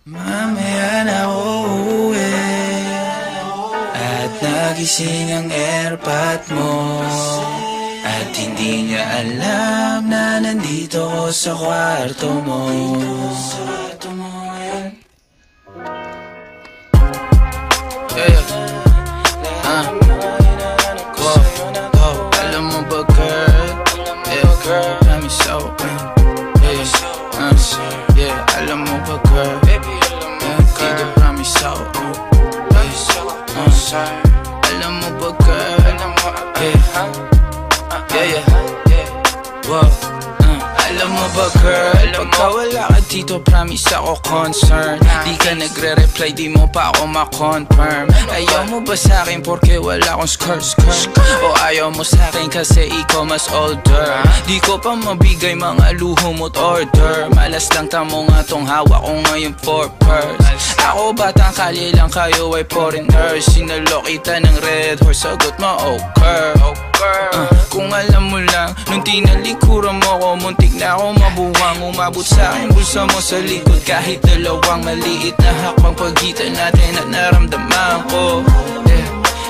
Mamaya na ako uuwi at nagising ang airpot mo, at hindi niya alam na nandito ko sa kwarto mo. Alam mo ba girl, promise so alam mo ba girl, dito promise so alam mo ba girl, alam mo ba girl, pagka wala ka dito promise ako concern. Di ka nagre-reply, di mo pa ako ma-confirm. Ayaw mo ba sa'kin porque wala akong skirt? O ayaw mo sa'kin kasi ikaw mas older? Di ko pa mabigay mga luho mo't order. Malas lang tamo nga tong hawak ko ngayon for purse. Ako batang kali lang, kayo ay foreigners. Sinalo kita ng red horse, sagot mo okay. Kung alam mo lang, nung tinalikuran mo ko, muntik na ako mabuwang. Umabot sa'kin bulsa mo sa likod, kahit dalawang maliit na hakbang pagitan natin at naramdaman ko.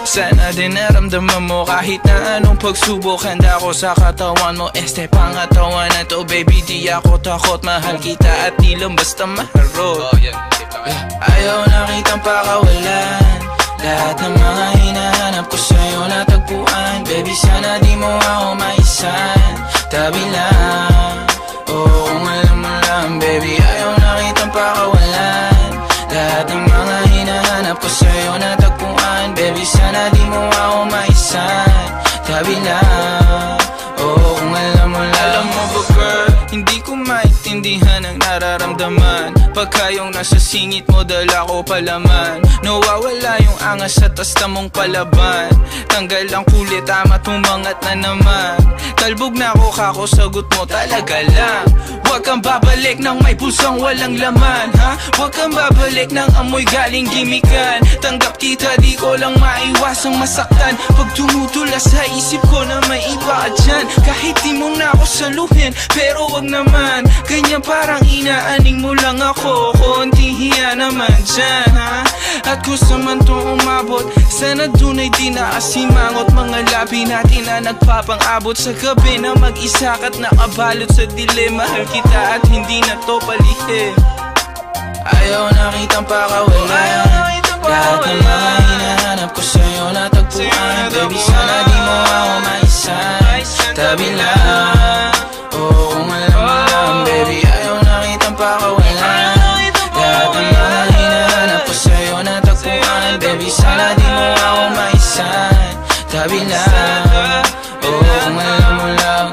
Sana din naramdaman mo kahit na anong pagsubok. Handa ko sa katawan mo, este pangatawan na to. Baby di ako takot, mahal kita at di lang basta maharot. Ayaw na kitang pakawalan, lahat ng mga hinahanap ko sa'yo natagpuan. Baby sana di mo ako maisan, tabi lang. Oo kung alam mo lang baby, ayaw na kitang pakawalan, lahat ng mga hinahanap ko sa'yo natagpuan. Baby sana di mo ako maisan, tabi lang. Oo kung alam mo lang. Alam mo ba girl, hindi ko maintindihan ang nararamdaman pagka yung nasa singit mo dala ko palaman. Nawawala yung angas sa tasta mong palaban. Tanggal ang kulit, tama tumangat na naman. Talbog na ako kako, sagot mo talaga lang. Huwag kang babalik ng may pusang walang laman, ha? Huwag kang babalik ng amoy galing gimikan. Tanggap kita, di ko lang maiwasang masaktan. Pag tumutula sa isip ko na may iba ka dyan, kahit di mo na ako saluhin, pero wag naman ganyan, parang inaaning mo lang ako. Konting hiya naman dyan, ha? At gusto man to umabot, sana dun ay di naasimangot. Mga labi natin na nagpapang-abot sa gabi na mag-isa ka't nakabalot sa dilim. Mahal kita at hindi na to palihim. Ayaw na kitang pakawalan, lahat ng mga hinahanap ko sa'yo natagpuan. Baby sana di mo ako maisan, tabi lang. Oo kung alam mo lang baby, ayaw na kitang pakawalan, lahat ng mga hinahanap ko sa'yo natagpuan. Baby sana di mo ako maisan, tabi lang. Oo kung alam mo lang.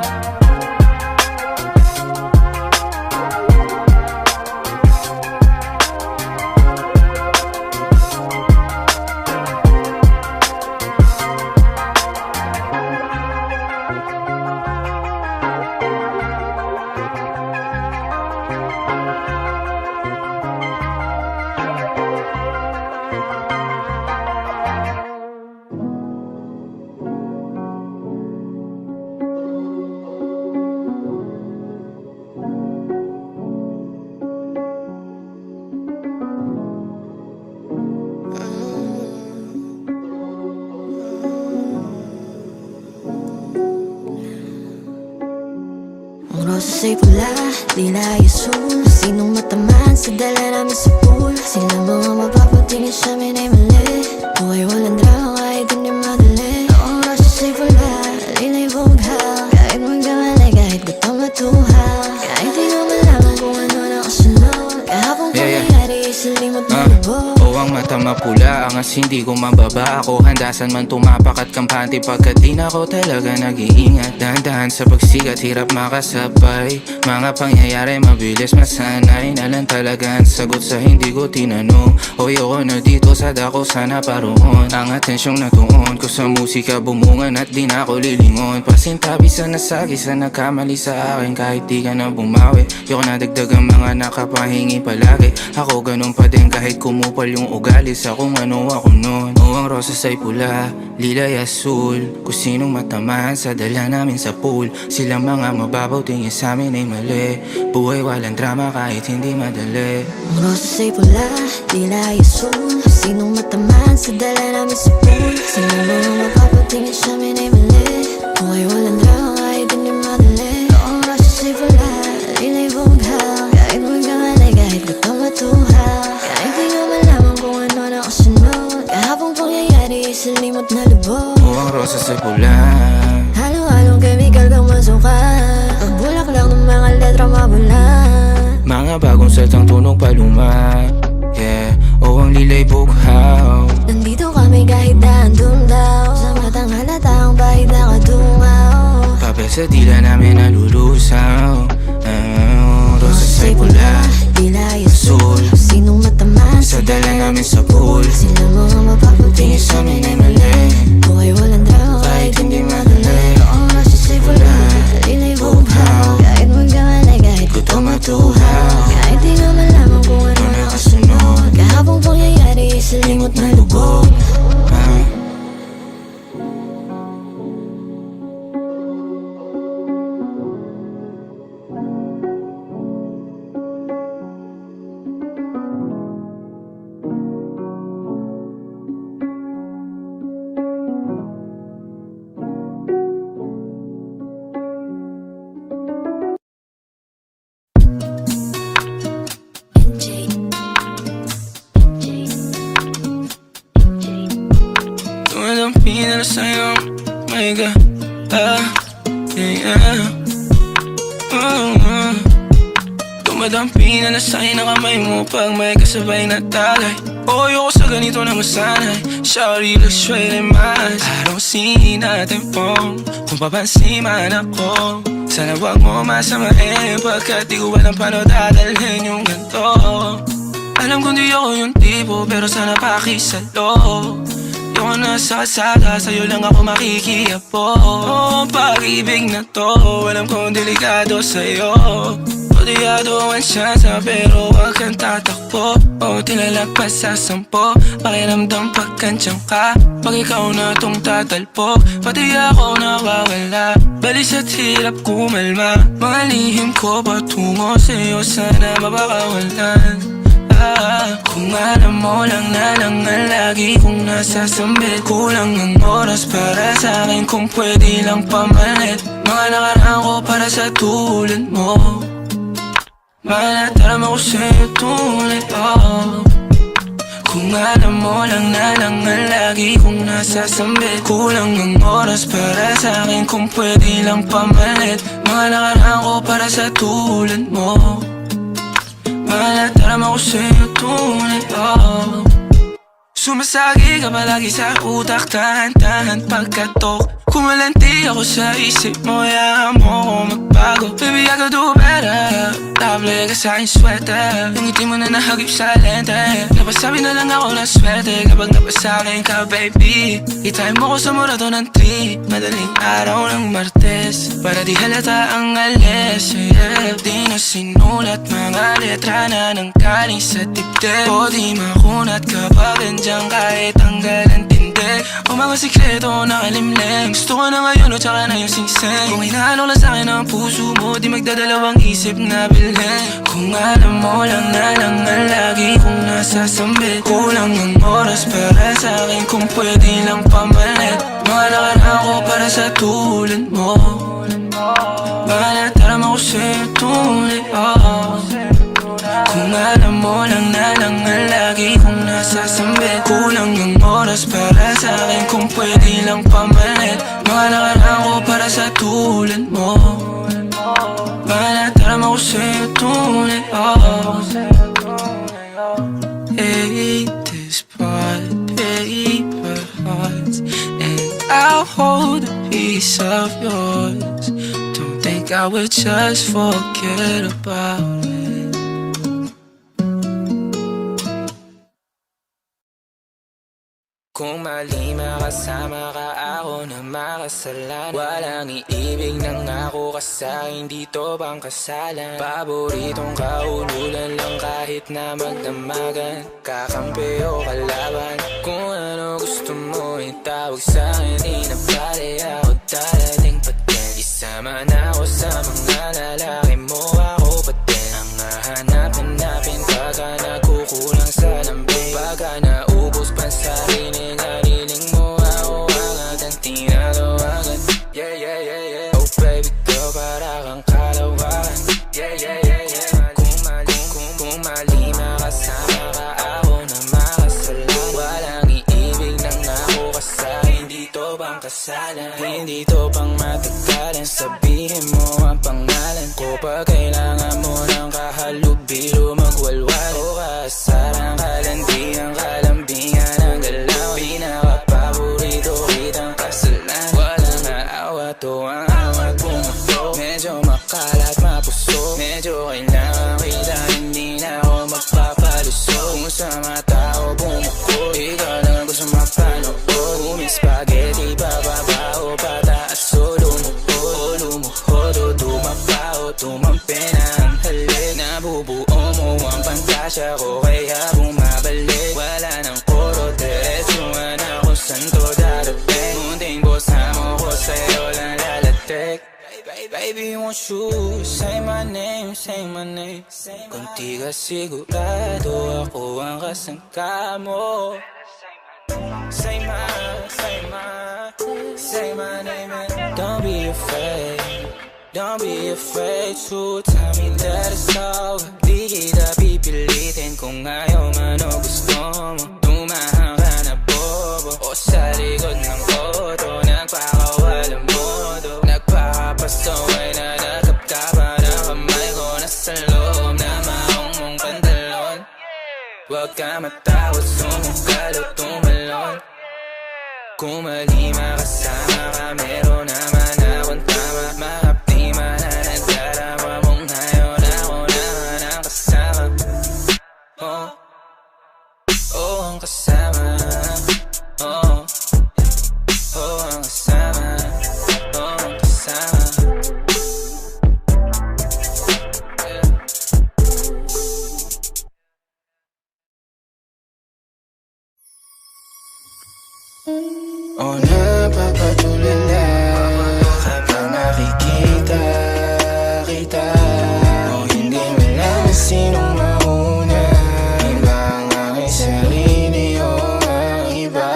Rosa'y pula, lila yasul. Sinong mataman sa dala namin sa pool? Sila mga mapapatingin sa amin ay mali. Buhay walang drama, kahit hindi madali. Ang rosa'y pula, lila'y bughal. Kahit magkamali, kahit gutom matuha. Kahit di ko malaman kung ano nakasunod. Kahapon pangyayari, isalimot na lubog. Ang mata mapula, angas hindi ko mababa. Ako handasan man tumapak at kampante pagkat di na ako talaga nag-iingat. Dahan-dahan sa pagsigat, hirap makasabay. Mga pangyayari mabilis masanay. Nalang talaga ang sagot sa hindi ko tinanong. O yoko na dito sa dako, sana paroon. Ang atensyong natuon ko sa musika bumungan at di na ako lilingon. Pasintabi sa nasagi sa nagkamali sa akin, kahit di ka na bumawi. Yoko na dagdag ang mga nakapahingi palagi. Ako ganun pa din kahit kumupal yung ugali. sa kung ano ako nun. O ang rosas ay pula, lila ay asul. Kung sinong matamaan sa dala namin sa pool. Silang mga mababaw, tingin sa amin ay mali. Buhay walang drama kahit hindi madali. Ang rosas ay pula, lila ay asul. Sinong matamaan sa dala namin sa pool. Silang mga mababaw, tingin sa amin ay mali. Buhay walang drama kahit hindi madali. Ang rosas ay pula, lila ay bughal. Kahit magkamali, kahit gutom matuhal. Kahit di nga malaman kung ano nakasunod. Kahapong pangyayari ay sa limot na lubog. O ang rosas ay pula, halo-halong chemical kang masukat. Ang bulaklak ng mga letra mabula. mga bagong saltang tunog paluma. Yeah, o ang lila'y bughaw. Nandito kami kahit dahan-dun daw. Sa matang halata ang bahid na kadungaw. Papel sa dila namin nalulusaw. Rosas ay pula, lila ay asul. Sinong matamaan sa dala namin sa pool. Sila mga mapapatingin Tingin sa amin ay mali. buhay walang drama kahit hindi madali. Ang rosas ay pula, lila ay bughaw. Kahit magkamali, kahit gutom matuhaw. Kahit di nga malaman kung ano nakasunod. Kahapong pangyayari ay sa limot na lubog. Tumadampi na sa'yo, my God. Yeah. Tumadampi na sa'yo na kamay mo pag may kasabay na talay. Ayoko sa ganito na masanay. Shawty looks straight in my eyes. I don't see nothing wrong kung papansin man ako. Sana wag mo masamain pagkat di ko alam paano dadalhin yung ganito. Alam kong di ako yung tipo pero sana pakisalo. Yung nasa kalsada, sa'yo lang ako makikiapo. Ang pag-ibig na to, alam kong delikado sa'yo. Kodiyado ang siyansa pero wag kang tatakbo. O tinalagpas sa 10, pakiramdam pagkansyang ka. Pag ikaw na tong tatalpo, pati ako nawawala. Balis at hirap kumalma, mga lihim ko patungo sa'yo sana mabakawalan. Kung alam mo lang na ang lagi kong nasasambit. Kulang ang oras para sa akin kung pwede lang pamalit. Mga nakaraan ko para sa tulad mo. Malatarama ko sa'yo tunay, oh. Kung alam mo lang na ang lagi kong nasasambit. Kulang ang oras para sa akin kung pwede lang pamalit. Mga nakaraan ko para sa tulad mo. Malatarama ko sa'yo tunay, oh. Sumasagi ka palagi sa utak, tahan-tahan pagkatok. Kumalanti ako sa isip mo, hayaan mo ako magbago. Baby, I could do better. Table ka sa'king sweater. Yung ngiti mo na nahagip sa lente. Napasabi na lang ako na swerte kapag napasakin ka, baby. Itime mo ko sa murado ng 3, madaling araw ng Martes. Para di halata ang alis, yeah. Di na sinulat mga letra na nang galing sa dibdib. O di makunat kapag andyan kahit tanggal ang tindi. O mga sikreto nakalimlim. Gusto ko na ngayon o tsaka na yung singsing. Kung inaano lang sa'kin ang puso mo, di magdadalawang isip na bilhin. Kung alam mo lang na ang lagi kong nasasambit. Kulang ang oras para sa'kin kung pwede lang pamalit. Mga nakaraan ko para sa tulad mo. Malatarama ko sa'yo tunay, oh. Kung alam mo lang na ang lagi kong nasasambit. Kulang ang oras para sa'kin kung pwede lang pamalit. Mga nakaraan ko para sa tulad mo. Malatarama ko sa'yo tunay, oh. Hate this part, paper hearts, and I'll hold a piece of yours. Don't think I would just forget about it. Kung mali makasama ka, ako na makasalanan. Walang iibig ng ako ka sa'kin, dito bang kasalan? Paboritong kaululan lang kahit na magdamagan. Kakampi o kalaban, kung ano gusto mo itawag sa'kin. Di na pala ako darating pa din. Isama na ako sa mga lalaki mo, ako pa din. Ang hahanap-hanapin pagka nagkukulang sa lambing. Pagka naubos pa sa rinig, haliling mo ako agad ang tinatawagan. Yeah, yeah, yeah, yeah. Oh baby girl, para kang kalawakan. Yeah, yeah, yeah, yeah. Kung mali makasama ka, ako na makasalan. Walang iibig ng ako ka sa'kin, dito bang kasalan? Hindi to pang matagalan, sabihin mo ang pangalan ko. Pag kailangan mo ng kahalubilo, magwalwal o kasaran, kalandian, kalambingan ang galaw. Pinaka-paborito kitang kasalan. Walang aawa to ang awat bumuto. Medyo makalat, mapuso. Medyo kailangan kita, hindi na ako magpapaluso. Kung sa mga tao bumuko, ikaw lang ang gusto mapanood. Kung spaghetti, bababa o pataas o lumuhod o dumapa o tumampi na ang halik. Nabubuo mo ang pantasya ko, kaya bumabalik. Wala nang koro, diretsuhan ako saan to darating. Munting bosa mo ko, sa'yo lang lalatik. Baby, won't you say my name, say my name. Kung di ka sigurado, ako ang kasangka mo. Say my name and don't be afraid. Don't be afraid to tell me that it's over. Di kita pipilitin kung ayaw man o gusto mo. Tumahan ka na bobo o sa likod ng auto. Nagpakawalang modo, nagpakapasaway na nakapkapa na kamay ko. Nasa loob na maong mong pantalon. Huwag ka matakot, sumugal o tumalon. Kung mali makasama ka, meron naman akong tama. Mahapdi man na nagdarama mong ngayon, ako naman ang kasama. Oh, oh ang kasama. Oh, oh ang kasama. Oh ang kasama. Oh, napapatulala kapag nakikita kita. Oh, hindi malaman sinong mauna. Iba ang aking sarili o ang iba.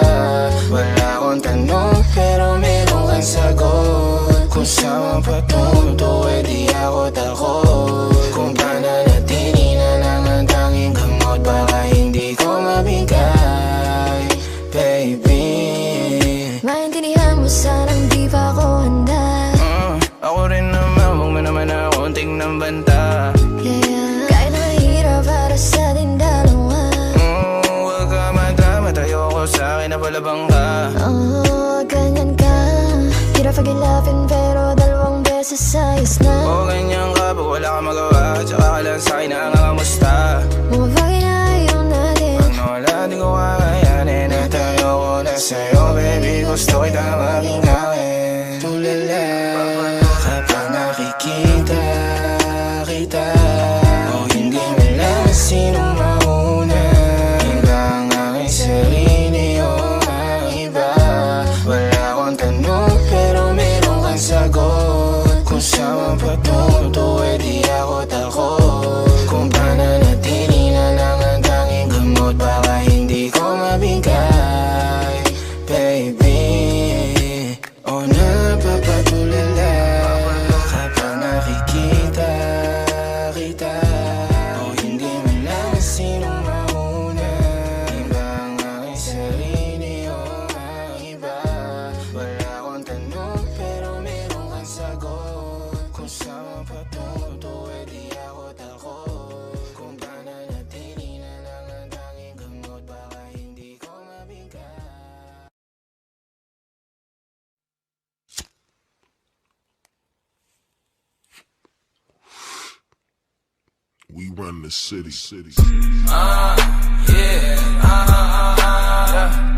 Wala akong tanong pero meron kang sagot. Kung saan patunto, di ako takot. Kung pananatili na lang ang tanging gamot, baka hindi ko mabigay, baby. Maintindihan mo sanang di pa ako handa. Ako rin naman, huwag mo naman akong tingnan banta. Yeah, kahit nakahirap para sa ating dalawa. Huwag ka madamot, ayoko sa'kin na palabang ka. Oh, ganyan ka. Hirap pag-ilapin pero dalawang beses ayos na. O ganyan ka, pag wala ka magawa, tsaka ka lang sa'kin na nangangamusta. Mga bagay na ayaw natin, Ano wala, di ko kakayanin. At ayoko na sa'yo, baby, gusto kita maging gawin. Tulala kapag nakikita kita. O hindi malaman sinong mauna. Iba ang aking sarili o ang iba. Wala akong tanong pero meron kang sagot. Kung saan patunto, di ako takot. Kung pananatili na lang ang tanging gamot, baka hindi ko mabigay, baby. O napapatulala kapag nakikita kita. O hindi malaman sinong mauna. Iba ang aking sarili o ang iba. Wala akong tanong pero meron kang sagot. Kung saan patunto, di ako takot. Kung pananatili na lang ang tanging gamot, baka hindi ko mabigay. We run the city. Yeah.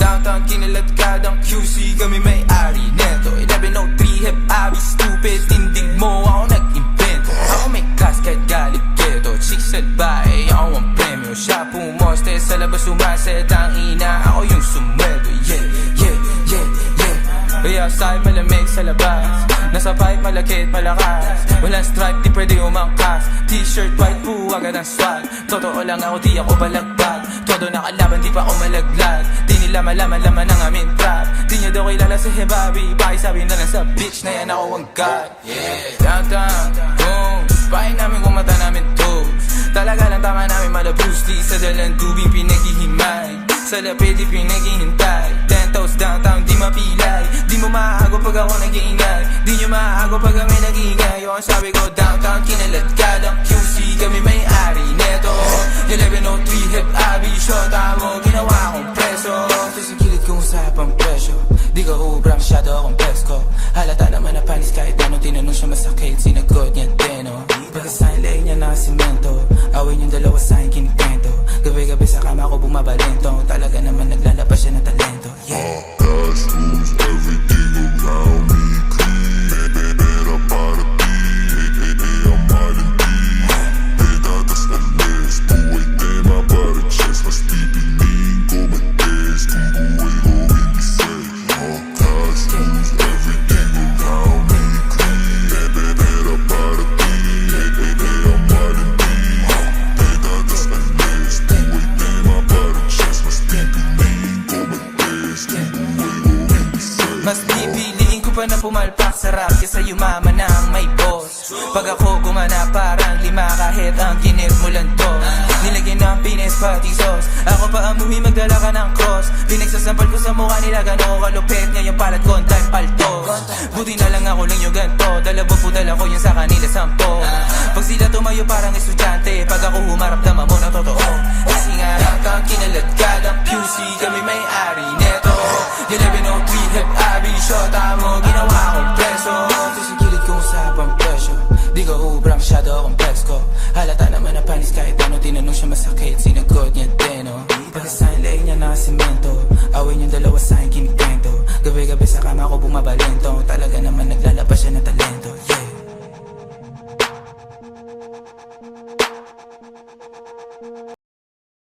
Downtown kinaladkadang QC, kami may-ari neto. 1103 Hep Abi, stupid, tindig mo, ako nag-invento. Ako may class kahit galit keto, chicks at bae, ako ang premyo. Siya pumoste sa labas, sumaset ang ina, ako yung sumweldo. Yeah, yeah, yeah, yeah. Kaya sa'yo malamig sa labas, nasa pipe malakit malakas. Walang stripe, di pwede umangkas. T-shirt white, agad ang swag. Totoo lang ako, di ako balagbag. Todo nakalaban, di pa ako malaglag. Di nila malaman ang aming trap. Di niya daw kilala si Hebabi, pakisabi na lang sa bitch na yan ako ang god. Yeah, downtown, boom, bahay namin kung mata namin toes. Talaga lang tama namin malabus, di sa dalang tubig pinaghihimay. Sa lapid di pinaghihintay. 10 toes downtown, di mapilay. Di mo maago pag ako nag-iingay. Di nyo maago pag kami nag-iingay. Yung sabi ko downtown, kinaladkadang QC, kami may-ari neto. 1103 Hep Abi, shota mo, ginawa kong preso. Sa gilid kong usapang presyo, di ka ubra, masyado akong pesko. Halata naman na panis kahit ano, tinanong siya masakit, sinagot niya deno. Pagkasahin leeg niya na simento, awin yung dalawa sa'kin kinikwento. Gabi-gabi sa kama ko bumabalento, talaga naman naglalabas siya ng talento. Yeah. Cash rules everything around me. Clean, pera para ti. Ang malindi. Pedadas alis, buhay tema para chest. Mas pipiliin ko mag-test kung buhay ko hindi safe. Cash rules everything around me. Clean, pera para ti. Ang malindi. Pedadas alis, buhay tema para chest. Mas pipiliin ko mag-test kung buhay ko hindi safe. Mas pipiliin ko pa na pumalpak sa rap kesa yumaman ng may boss. Pag ako gumana parang lima kahit ang ginip mo lang to. Nilagyan ng pines pati sauce, ako pa amuhi magdala ka ng cross. Pinagsasampal ko sa mukha nila gano'ng kalupit, ngayon palat kontak palto. Buti na lang ako lang yung ganto, dalawa po dala ko yun sa kanila 10. Pag sila tumayo parang estudyante, pag ako humarap naman mo na totoo. Kasi nga lang kang kinaladkadang QC, kami may-ari neto. 1103 Hep Abi, shota mo, ginawa kong preso. Sa gilid kong usapang presyo, di ka ubra, masyado akong pesko. Halata naman na panis kahit ano, tinanong siya masakit, sinagot niya deno. Pagkasahin leeg niya na simento, awin yung dalawa sa'kin kinikwento. Gabi-gabi sa kama ko bumabalento, talaga naman naglalabas siya ng talento. Yeah.